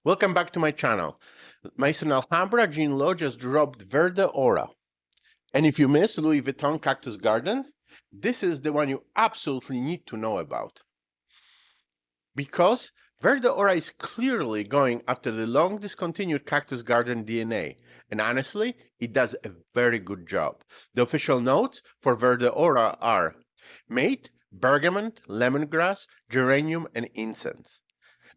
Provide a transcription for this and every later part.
Welcome back to my channel. Mason Alhambra Jean Lowe just dropped Verde Aura. And if you missed Louis Vuitton Cactus Garden, this is the one you absolutely need to know about. Because Verde Aura is clearly going after the long discontinued Cactus Garden DNA, and honestly, it does a very good job. The official notes for Verde Aura are mate, bergamot, lemongrass, geranium, and incense.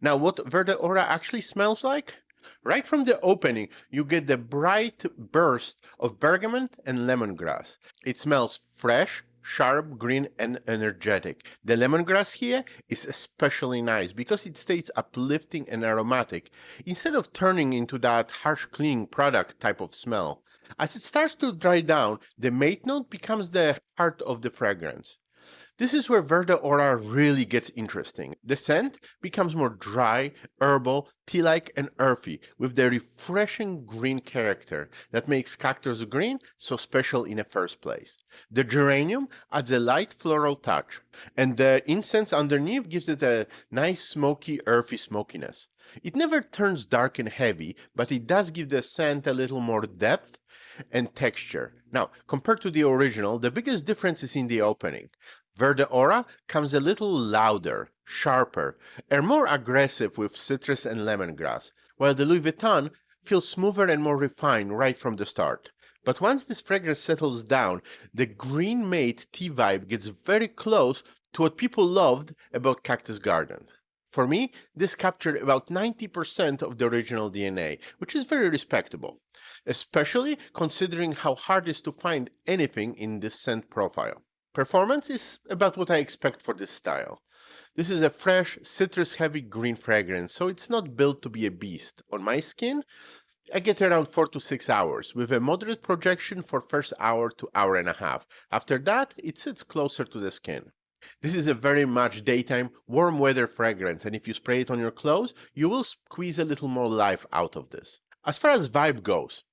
Now, what Verde Aura actually smells like? Right from the opening, you get the bright burst of bergamot and lemongrass. It smells fresh, sharp, green, and energetic. The lemongrass here is especially nice because it stays uplifting and aromatic instead of turning into that harsh cleaning product type of smell. As it starts to dry down, the mate note becomes the heart of the fragrance. This is where Verde Aura really gets interesting. The scent becomes more dry, herbal, tea-like, and earthy, with the refreshing green character that makes cactus green so special in the first place. The geranium adds a light floral touch, and the incense underneath gives it a nice smoky, earthy smokiness. It never turns dark and heavy, but it does give the scent a little more depth and texture. Now, compared to the original, the biggest difference is in the opening. Verde Aura comes a little louder, sharper, and more aggressive with citrus and lemongrass, while the Louis Vuitton feels smoother and more refined right from the start. But once this fragrance settles down, the green mate tea vibe gets very close to what people loved about Cactus Garden. For me, this captured about 90% of the original DNA, which is very respectable, especially considering how hard it is to find anything in this scent profile. Performance is about what I expect for this style. This is a fresh, citrus-heavy green fragrance, so it's not built to be a beast. On my skin, I get around 4 to 6 hours, with a moderate projection for first hour to hour and a half. After that, it sits closer to the skin. This is a very much daytime, warm weather fragrance, and if you spray it on your clothes, you will squeeze a little more life out of this. As far as vibe goes,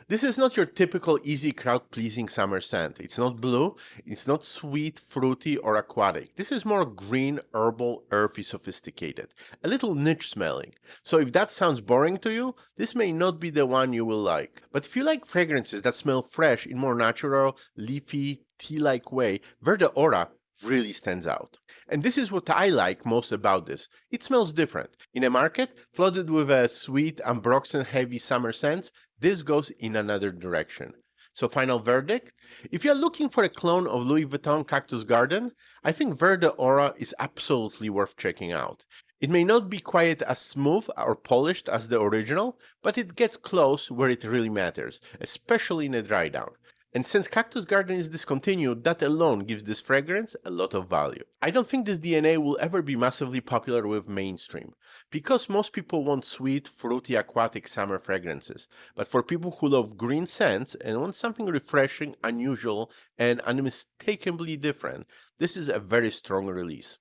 this is not your typical easy crowd-pleasing summer scent. It's not blue, it's not sweet, fruity, or aquatic. This is more green, herbal, earthy, sophisticated, a little niche smelling. So if that sounds boring to you, this may not be the one you will like. But if you like fragrances that smell fresh in more natural, leafy, tea-like way, Verde Aura really stands out. And this is what I like most about this. It smells different. In a market flooded with a sweet, ambroxan heavy summer scents, this goes in another direction. So final verdict? If you're looking for a clone of Louis Vuitton Cactus Garden, I think Verde Aura is absolutely worth checking out. It may not be quite as smooth or polished as the original, but it gets close where it really matters, especially in a dry down. And since Cactus Garden is discontinued, that alone gives this fragrance a lot of value. I don't think this DNA will ever be massively popular with mainstream, because most people want sweet, fruity, aquatic summer fragrances. But for people who love green scents and want something refreshing, unusual, and unmistakably different, this is a very strong release.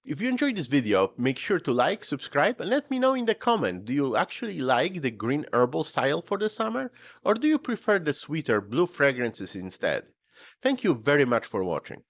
If you enjoyed this video, make sure to like, subscribe, and let me know in the comment, do you actually like the green herbal style for the summer, or do you prefer the sweeter blue fragrances instead? Thank you very much for watching.